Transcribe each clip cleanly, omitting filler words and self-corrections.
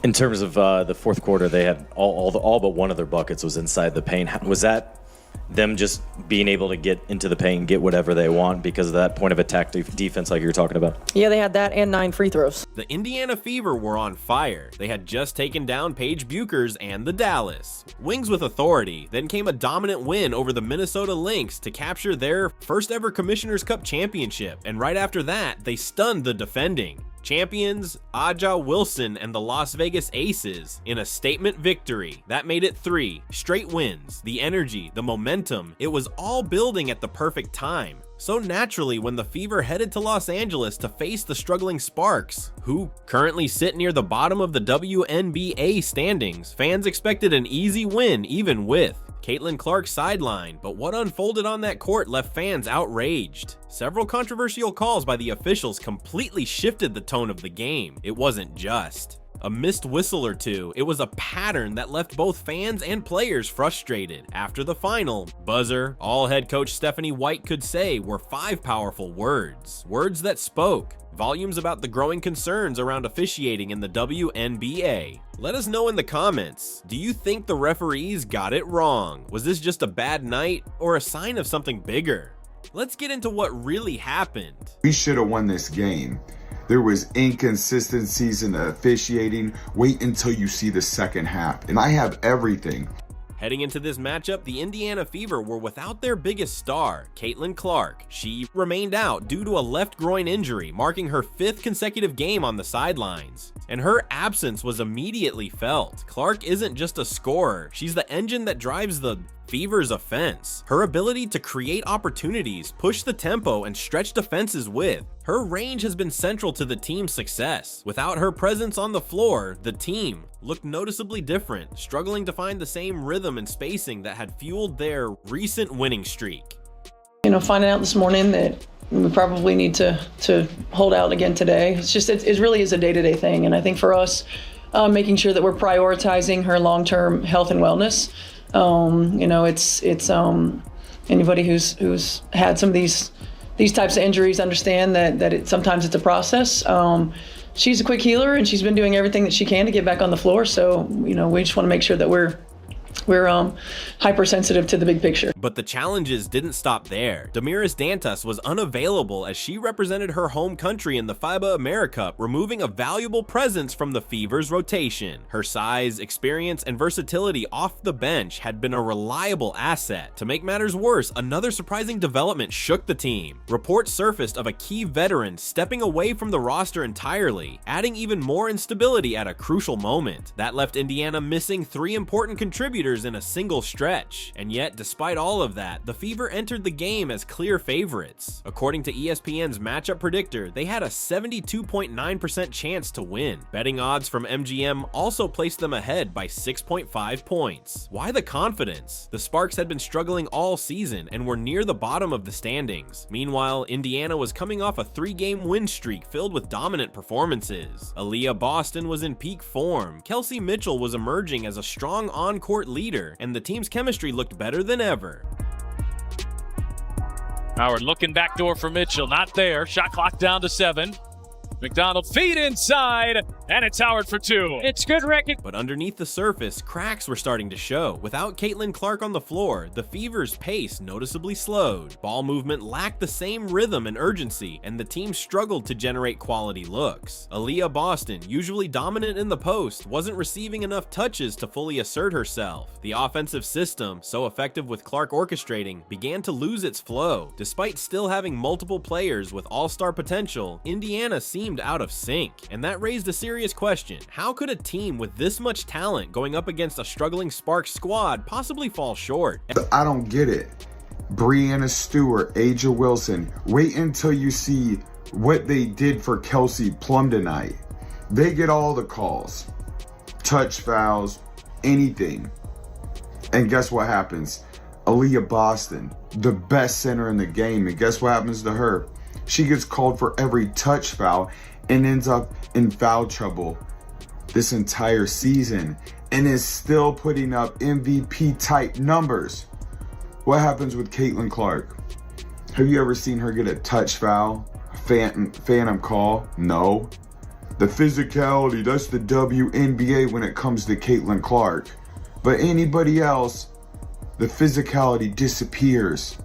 In terms of the fourth quarter, they had all but one of their buckets was inside the paint. Was that them just being able to get into the paint and get whatever they want because of that point of attack defense like you were talking about? Yeah, they had that and 9 free throws. The Indiana Fever were on fire. They had just taken down Paige Buchers and the Dallas Wings with authority. Then came a dominant win over the Minnesota Lynx to capture their first ever Commissioner's Cup championship. And right after that, they stunned the defending champions Aja Wilson and the Las Vegas Aces in a statement victory. That made it 3 straight wins. The energy, the momentum, it was all building at the perfect time. So naturally, when the Fever headed to Los Angeles to face the struggling Sparks, who currently sit near the bottom of the WNBA standings, fans expected an easy win even with Caitlin Clark's sideline, but what unfolded on that court left fans outraged. Several controversial calls by the officials completely shifted the tone of the game. It wasn't just a missed whistle or two, it was a pattern that left both fans and players frustrated. After the final buzzer, all head coach Stephanie White could say were 5 powerful words. Words that spoke volumes about the growing concerns around officiating in the WNBA. Let us know in the comments, do you think the referees got it wrong? Was this just a bad night or a sign of something bigger? Let's get into what really happened. We should have won this game. There was inconsistencies in the officiating. Wait until you see the second half. And I have everything. Heading into this matchup, the Indiana Fever were without their biggest star, Caitlin Clark. She remained out due to a left groin injury, marking her 5th consecutive game on the sidelines. And her absence was immediately felt. Clark isn't just a scorer, she's the engine that drives the Fever's offense. Her ability to create opportunities, push the tempo, and stretch defenses with her range has been central to the team's success. Without her presence on the floor, the team looked noticeably different, struggling to find the same rhythm and spacing that had fueled their recent winning streak. Finding out this morning that we probably need to hold out again today. It really is a day-to-day thing. And I think for us, making sure that we're prioritizing her long-term health and wellness. It's anybody who's had some of these types of injuries understand that sometimes it's a process. She's a quick healer and she's been doing everything that she can to get back on the floor. So, we just want to make sure that we're hypersensitive to the big picture. But the challenges didn't stop there. Damiris Dantas was unavailable as she represented her home country in the FIBA AmeriCup, removing a valuable presence from the Fever's rotation. Her size, experience, and versatility off the bench had been a reliable asset. To make matters worse, another surprising development shook the team. Reports surfaced of a key veteran stepping away from the roster entirely, adding even more instability at a crucial moment. That left Indiana missing 3 important contributors in a single stretch. And yet, despite all of that, the Fever entered the game as clear favorites. According to ESPN's matchup predictor, they had a 72.9% chance to win. Betting odds from MGM also placed them ahead by 6.5 points. Why the confidence? The Sparks had been struggling all season and were near the bottom of the standings. Meanwhile, Indiana was coming off a 3-game win streak filled with dominant performances. Aaliyah Boston was in peak form. Kelsey Mitchell was emerging as a strong on-court leader, and the team's chemistry looked better than ever. Howard looking backdoor for Mitchell, not there. Shot clock down to 7. McDonald feed inside, and it's Howard for 2. It's good record. But underneath the surface, cracks were starting to show. Without Caitlin Clark on the floor, the Fever's pace noticeably slowed. Ball movement lacked the same rhythm and urgency, and the team struggled to generate quality looks. Aaliyah Boston, usually dominant in the post, wasn't receiving enough touches to fully assert herself. The offensive system, so effective with Clark orchestrating, began to lose its flow. Despite still having multiple players with all-star potential, Indiana seemed out of sync, and that raised a serious question. How could a team with this much talent going up against a struggling Sparks squad possibly fall short? I don't get it. Breanna Stewart, Aja Wilson, wait until you see what they did for Kelsey Plum tonight. They get all the calls, touch fouls, anything. And guess what happens? Aaliyah Boston, the best center in the game, and guess what happens to her? She gets called for every touch foul and ends up in foul trouble this entire season and is still putting up MVP type numbers. What happens with Caitlin Clark? Have you ever seen her get a touch foul, phantom call? No. The physicality, that's the WNBA when it comes to Caitlin Clark. But anybody else, the physicality disappears.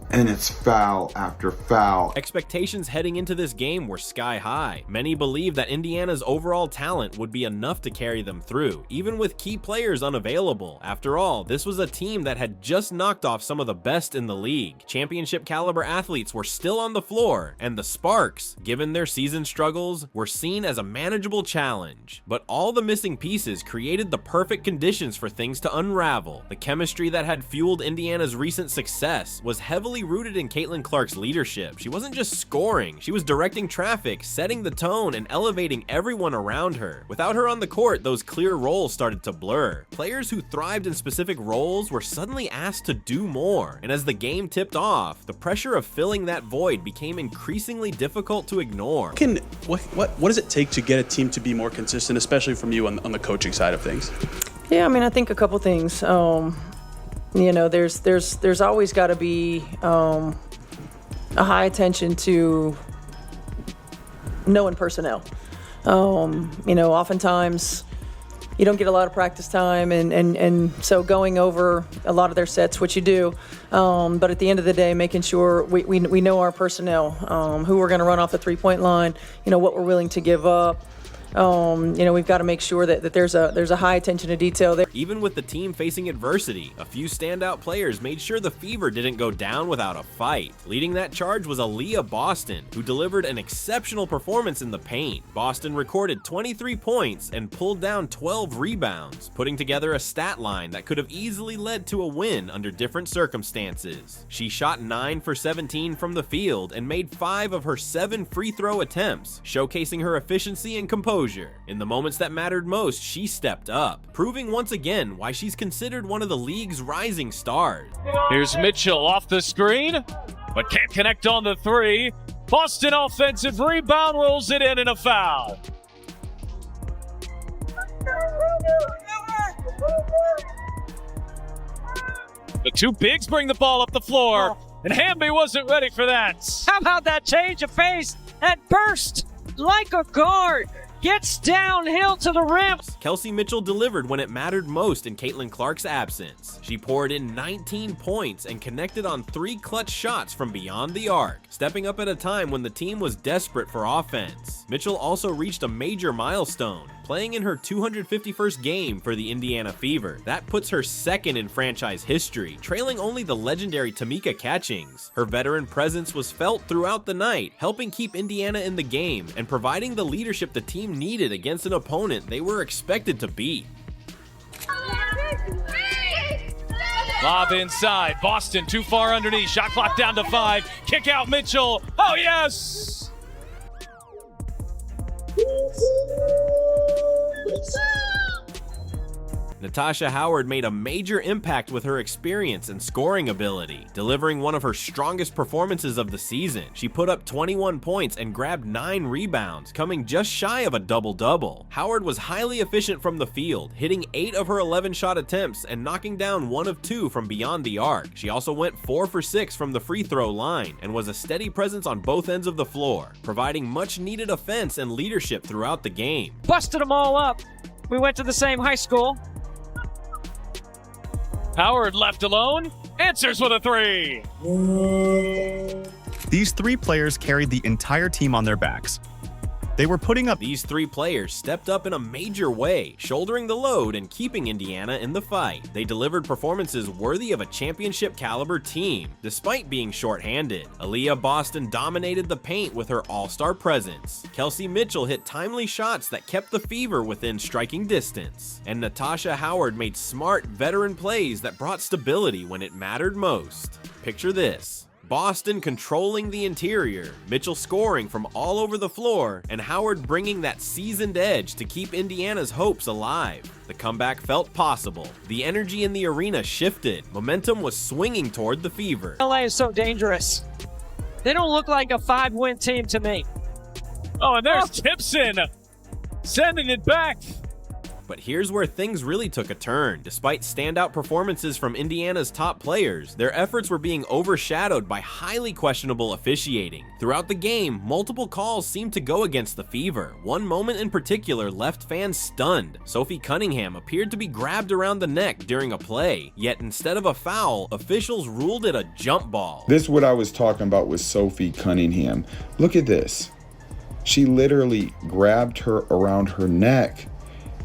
And it's foul after foul. Expectations heading into this game were sky high. Many believed that Indiana's overall talent would be enough to carry them through, even with key players unavailable. After all, this was a team that had just knocked off some of the best in the league. Championship caliber athletes were still on the floor, and the Sparks, given their season struggles, were seen as a manageable challenge. But all the missing pieces created the perfect conditions for things to unravel. The chemistry that had fueled Indiana's recent success was heavily rooted in Caitlin Clark's leadership. She wasn't just scoring, she was directing traffic, setting the tone, and elevating everyone around her. Without her on the court, those clear roles started to blur. Players who thrived in specific roles were suddenly asked to do more, and as the game tipped off, the pressure of filling that void became increasingly difficult to ignore. What does it take to get a team to be more consistent, especially from you on the coaching side of things? Yeah, I mean, I think a couple things. You know, there's always got to be a high attention to knowing personnel. You know, oftentimes you don't get a lot of practice time, and so going over a lot of their sets, which you do, but at the end of the day, making sure we know our personnel, who we're going to run off the three-point line, you know, what we're willing to give up. You know, we've got to make sure that there's a high attention to detail there. Even with the team facing adversity, a few standout players made sure the Fever didn't go down without a fight. Leading that charge was Aaliyah Boston, who delivered an exceptional performance in the paint. Boston recorded 23 points and pulled down 12 rebounds, putting together a stat line that could have easily led to a win under different circumstances. She shot 9 for 17 from the field and made 5 of her 7 free throw attempts, showcasing her efficiency and composure. In the moments that mattered most, she stepped up, proving once again why she's considered one of the league's rising stars. Here's Mitchell off the screen, but can't connect on the three. Boston offensive rebound, rolls it in and a foul. The two bigs bring the ball up the floor, and Wnba wasn't ready for that. How about that change of pace and burst like a guard? Gets downhill to the rim. Kelsey Mitchell delivered when it mattered most in Caitlin Clark's absence. She poured in 19 points and connected on 3 clutch shots from beyond the arc, stepping up at a time when the team was desperate for offense. Mitchell also reached a major milestone, playing in her 251st game for the Indiana Fever. That puts her second in franchise history, trailing only the legendary Tamika Catchings. Her veteran presence was felt throughout the night, helping keep Indiana in the game and providing the leadership the team needed against an opponent they were expected to beat. Lob inside, Boston too far underneath, shot clock down to 5, kick out Mitchell, oh yes! Natasha Howard made a major impact with her experience and scoring ability, delivering one of her strongest performances of the season. She put up 21 points and grabbed 9 rebounds, coming just shy of a double-double. Howard was highly efficient from the field, hitting 8 of her 11 shot attempts and knocking down 1 of 2 from beyond the arc. She also went 4 for 6 from the free throw line and was a steady presence on both ends of the floor, providing much-needed offense and leadership throughout the game. Busted them all up. We went to the same high school. Howard left alone, answers with a 3. These 3 players carried the entire team on their backs. They were putting up. These 3 players stepped up in a major way, shouldering the load and keeping Indiana in the fight. They delivered performances worthy of a championship caliber team, despite being shorthanded. Aaliyah Boston dominated the paint with her all-star presence. Kelsey Mitchell hit timely shots that kept the Fever within striking distance. And Natasha Howard made smart veteran plays that brought stability when it mattered most. Picture this. Boston controlling the interior, Mitchell scoring from all over the floor, and Howard bringing that seasoned edge to keep Indiana's hopes alive. The comeback felt possible. The energy in the arena shifted. Momentum was swinging toward the Fever. LA is so dangerous. They don't look like a 5-win team to me. Oh, and there's Tipson sending it back. But here's where things really took a turn. Despite standout performances from Indiana's top players, their efforts were being overshadowed by highly questionable officiating. Throughout the game, multiple calls seemed to go against the Fever. One moment in particular left fans stunned. Sophie Cunningham appeared to be grabbed around the neck during a play, yet instead of a foul, officials ruled it a jump ball. This is what I was talking about with Sophie Cunningham. Look at this. She literally grabbed her around her neck,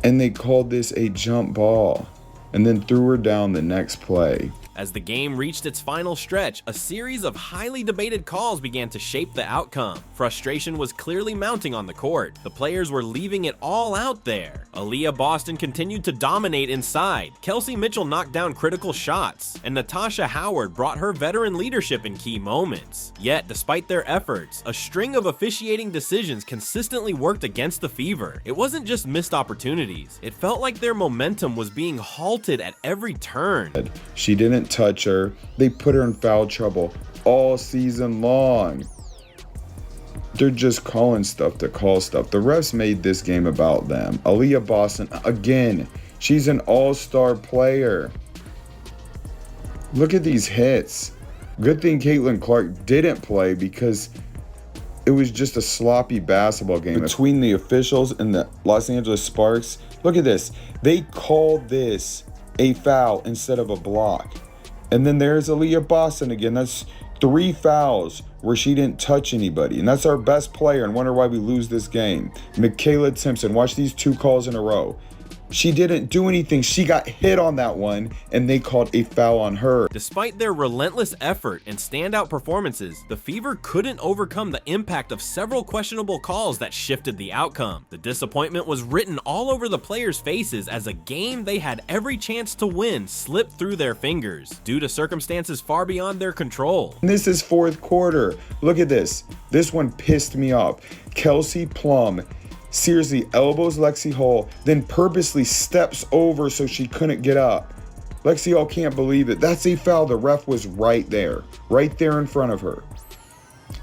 and they called this a jump ball, and then threw her down the next play. As the game reached its final stretch, a series of highly debated calls began to shape the outcome. Frustration was clearly mounting on the court. The players were leaving it all out there. Aaliyah Boston continued to dominate inside. Kelsey Mitchell knocked down critical shots, and Natasha Howard brought her veteran leadership in key moments. Yet, despite their efforts, a string of officiating decisions consistently worked against the Fever. It wasn't just missed opportunities. It felt like their momentum was being halted at every turn. She didn't touch her. They put her in foul trouble all season long. They're just calling stuff to call stuff. The refs made this game about them. Aaliyah Boston, again, she's an all-star player. Look at these hits. Good thing Caitlin Clark didn't play because it was just a sloppy basketball game between the officials and the Los Angeles Sparks. Look at this. They called this a foul instead of a block. And then there's Aaliyah Boston again. That's 3 fouls where she didn't touch anybody. And that's our best player, and wonder why we lose this game. Michaela Timpson, watch these 2 calls in a row. She didn't do anything. She got hit on that one, and they called a foul on her. Despite their relentless effort and standout performances, the Fever couldn't overcome the impact of several questionable calls that shifted the outcome. The disappointment was written all over the players' faces as a game they had every chance to win slipped through their fingers due to circumstances far beyond their control. This is 4th quarter. Look at this. This one pissed me off. Kelsey Plum seriously elbows Lexi Hall, then purposely steps over so she couldn't get up. Lexi Hall can't believe it. That's a foul. The ref was right there in front of her.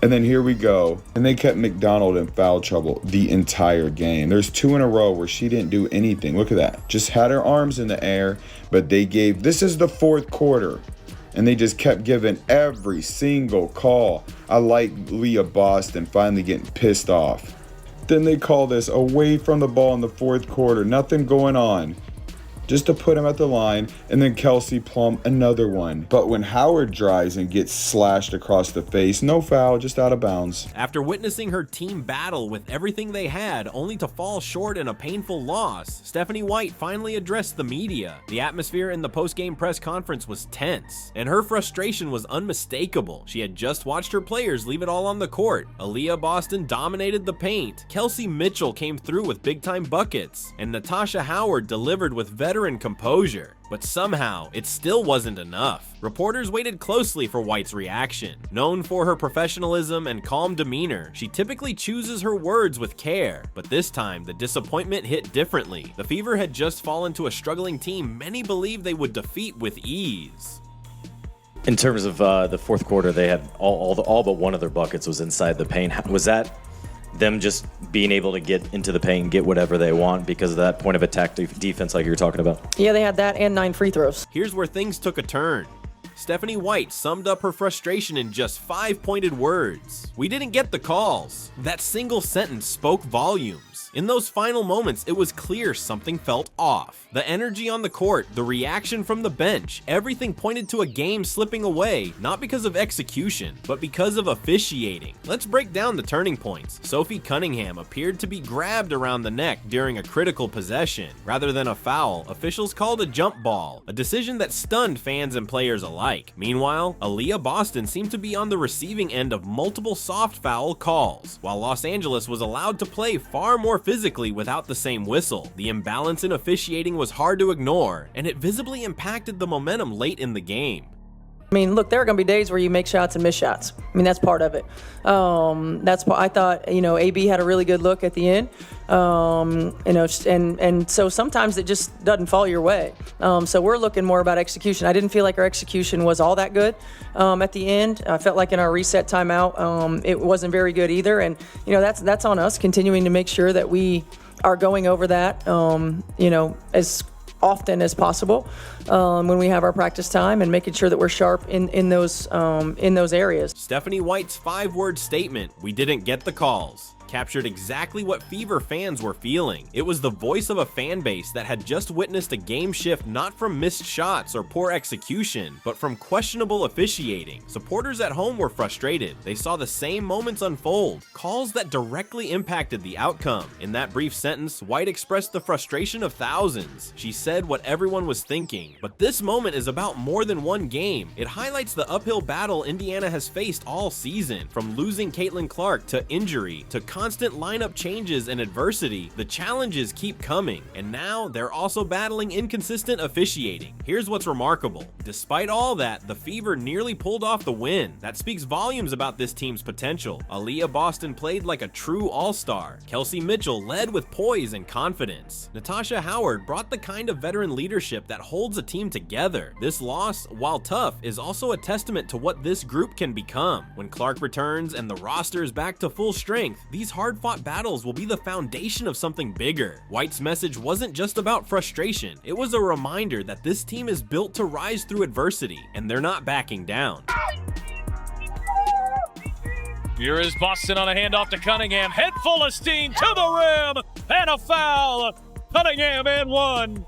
And then here we go. And they kept McDonald in foul trouble the entire game. There's 2 in a row where she didn't do anything. Look at that. Just had her arms in the air, but they gave, this is the 4th quarter. And they just kept giving every single call. I like Leah Boston finally getting pissed off. Then they call this away from the ball in the 4th quarter. Nothing going on. Just to put him at the line, and then Kelsey Plum, another one. But when Howard drives and gets slashed across the face, no foul, just out of bounds. After witnessing her team battle with everything they had, only to fall short in a painful loss, Stephanie White finally addressed the media. The atmosphere in the post-game press conference was tense, and her frustration was unmistakable. She had just watched her players leave it all on the court. Aaliyah Boston dominated the paint, Kelsey Mitchell came through with big-time buckets, and Natasha Howard delivered with veteran composure. But somehow, it still wasn't enough. Reporters waited closely for White's reaction. Known for her professionalism and calm demeanor, she typically chooses her words with care. But this time, the disappointment hit differently. The Fever had just fallen to a struggling team many believed they would defeat with ease. In terms of the 4th quarter, they had all but one of their buckets was inside the paint. Was that them just being able to get into the paint and get whatever they want because of that point of attack defense like you were talking about? Yeah, they had that and 9 free throws. Here's where things took a turn. Stephanie White summed up her frustration in just 5 pointed words. "We didn't get the calls." That single sentence spoke volumes. In those final moments, it was clear something felt off. The energy on the court, the reaction from the bench, everything pointed to a game slipping away, not because of execution, but because of officiating. Let's break down the turning points. Sophie Cunningham appeared to be grabbed around the neck during a critical possession. Rather than a foul, officials called a jump ball, a decision that stunned fans and players alike. Meanwhile, Aaliyah Boston seemed to be on the receiving end of multiple soft foul calls, while Los Angeles was allowed to play far more physically without the same whistle. The imbalance in officiating was hard to ignore, and it visibly impacted the momentum late in the game. I mean, look, there are going to be days where you make shots and miss shots. I mean, that's part of it. That's what I thought. AB had a really good look at the end. And so sometimes it just doesn't fall your way. So we're looking more about execution. I didn't feel like our execution was all that good at the end. I felt like in our reset timeout, it wasn't very good either. And that's on us, continuing to make sure that we are going over that, as often as possible when we have our practice time, and making sure that we're sharp in those areas. Stephanie White's 5-word statement, "We didn't get the calls," captured exactly what Fever fans were feeling. It was the voice of a fan base that had just witnessed a game shift not from missed shots or poor execution, but from questionable officiating. Supporters at home were frustrated. They saw the same moments unfold, calls that directly impacted the outcome. In that brief sentence, White expressed the frustration of thousands. She said what everyone was thinking. But this moment is about more than one game. It highlights the uphill battle Indiana has faced all season, from losing Caitlin Clark to injury to constant lineup changes and adversity. The challenges keep coming, and now they're also battling inconsistent officiating. Here's what's remarkable. Despite all that, the Fever nearly pulled off the win. That speaks volumes about this team's potential. Aaliyah Boston played like a true all-star. Kelsey Mitchell led with poise and confidence. Natasha Howard brought the kind of veteran leadership that holds a team together. This loss, while tough, is also a testament to what this group can become. When Clark returns and the roster is back to full strength, these hard-fought battles will be the foundation of something bigger. White's message wasn't just about frustration. It was a reminder that this team is built to rise through adversity, and they're not backing down. Here is Boston on a handoff to Cunningham. Head full of steam to the rim, and a foul. Cunningham and 1.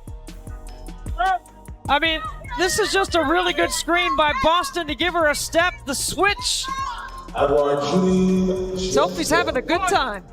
I mean, this is just a really good screen by Boston to give her a step. The switch. Sophie's having a good time.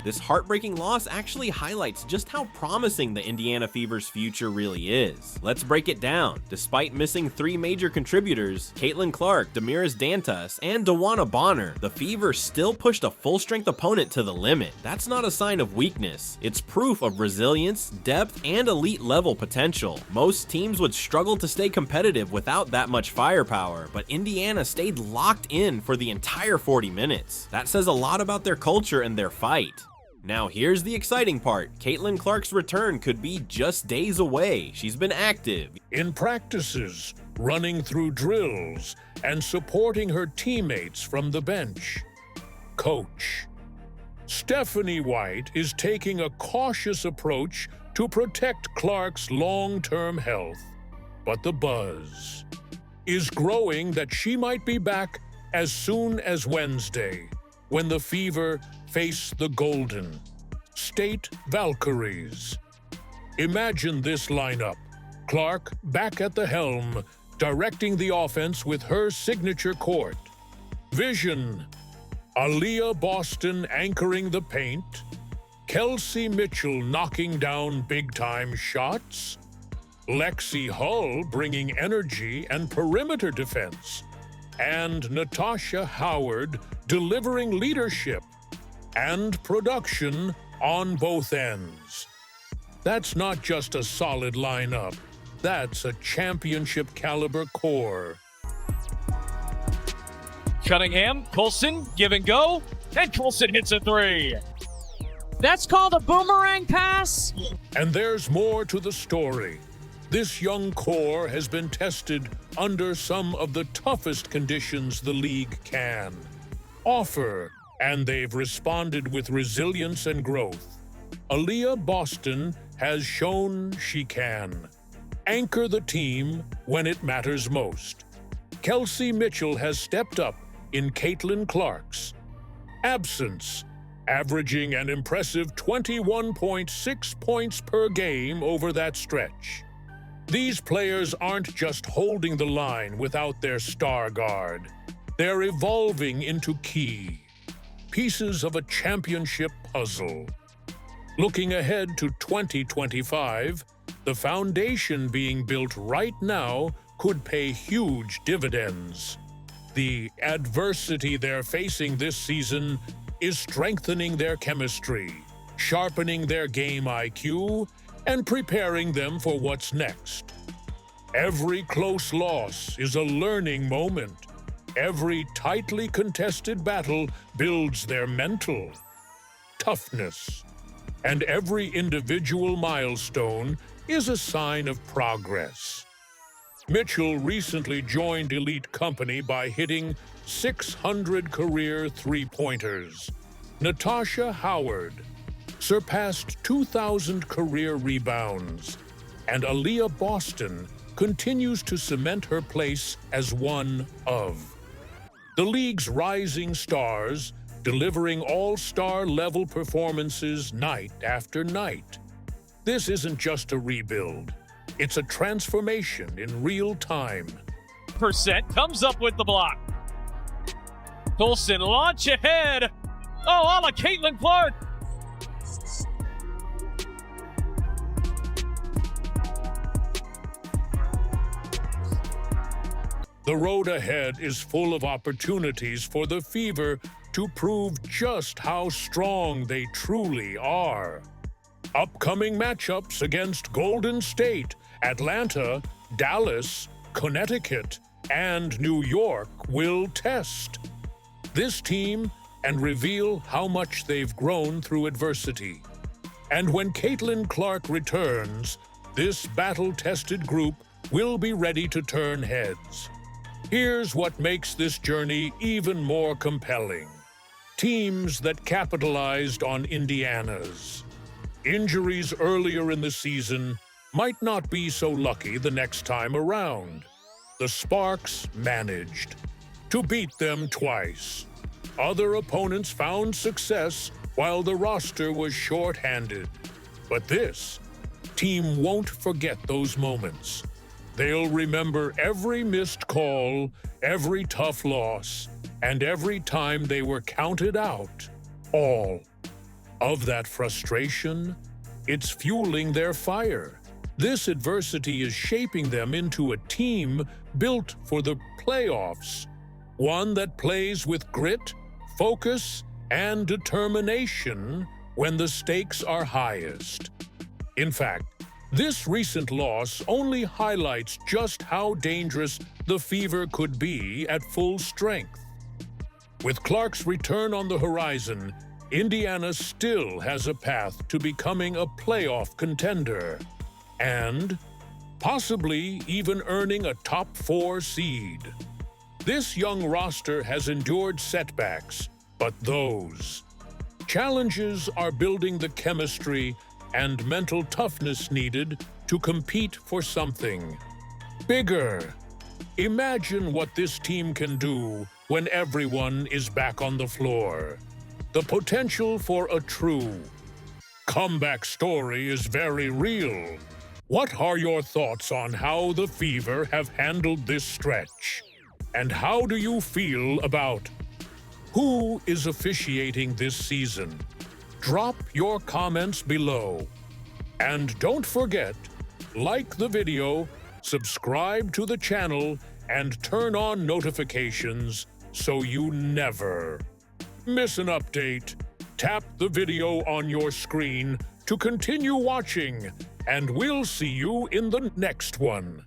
This heartbreaking loss actually highlights just how promising the Indiana Fever's future really is. Let's break it down. Despite missing 3 major contributors, Caitlin Clark, Damiris Dantas, and Dawana Bonner, the Fever still pushed a full-strength opponent to the limit. That's not a sign of weakness. It's proof of resilience, depth, and elite-level potential. Most teams would struggle to stay competitive without that much firepower, but Indiana stayed locked in for the entire 40 minutes. That says a lot about their culture and their fight. Now here's the exciting part. Caitlin Clark's return could be just days away. She's been active in practices, running through drills, and supporting her teammates from the bench. Coach. Stephanie White is taking a cautious approach to protect Clark's long-term health. But the buzz is growing that she might be back as soon as Wednesday, when the Fever face the Golden State Valkyries. Imagine this lineup. Clark back at the helm, directing the offense with her signature court. Vision. Aaliyah Boston anchoring the paint. Kelsey Mitchell knocking down big-time shots. Lexi Hull bringing energy and perimeter defense. And Natasha Howard delivering leadership and production on both ends. That's not just a solid lineup. That's a championship-caliber core. Cunningham, Colson, give and go, and Colson hits a 3. That's called a boomerang pass. And there's more to the story. This young core has been tested under some of the toughest conditions the league can offer, and they've responded with resilience and growth. Aaliyah Boston has shown she can anchor the team when it matters most. Kelsey Mitchell has stepped up in Caitlin Clark's absence, averaging an impressive 21.6 points per game over that stretch. These players aren't just holding the line without their star guard. They're evolving into key pieces of a championship puzzle. Looking ahead to 2025, the foundation being built right now could pay huge dividends. The adversity they're facing this season is strengthening their chemistry, sharpening their game IQ, and preparing them for what's next. Every close loss is a learning moment. Every tightly contested battle builds their mental toughness. And every individual milestone is a sign of progress. Mitchell recently joined elite company by hitting 600 career three-pointers. Natasha Howard surpassed 2,000 career rebounds, and Aaliyah Boston continues to cement her place as one of the league's rising stars, delivering all-star level performances night after night. This isn't just a rebuild, it's a transformation in real time. Percent comes up with the block. Colson launch ahead. Oh, a la Caitlin Clark. The road ahead is full of opportunities for the Fever to prove just how strong they truly are. Upcoming matchups against Golden State, Atlanta, Dallas, Connecticut, and New York will test this team and reveal how much they've grown through adversity. And when Caitlin Clark returns, this battle-tested group will be ready to turn heads. Here's what makes this journey even more compelling. Teams that capitalized on Indiana's injuries earlier in the season might not be so lucky the next time around. The Sparks managed to beat them twice. Other opponents found success while the roster was short-handed. But this team won't forget those moments. They'll remember every missed call, every tough loss, and every time they were counted out. All of that frustration, it's fueling their fire. This adversity is shaping them into a team built for the playoffs, one that plays with grit, focus, and determination when the stakes are highest. In fact, this recent loss only highlights just how dangerous the Fever could be at full strength. With Clark's return on the horizon, Indiana still has a path to becoming a playoff contender and possibly even earning a top 4 seed. This young roster has endured setbacks, but those challenges are building the chemistry and mental toughness needed to compete for something bigger. Imagine what this team can do when everyone is back on the floor. The potential for a true comeback story is very real. What are your thoughts on how the Fever have handled this stretch? And how do you feel about who is officiating this season? Drop your comments below. And don't forget, like the video, subscribe to the channel, and turn on notifications so you never miss an update. Tap the video on your screen to continue watching, and we'll see you in the next one.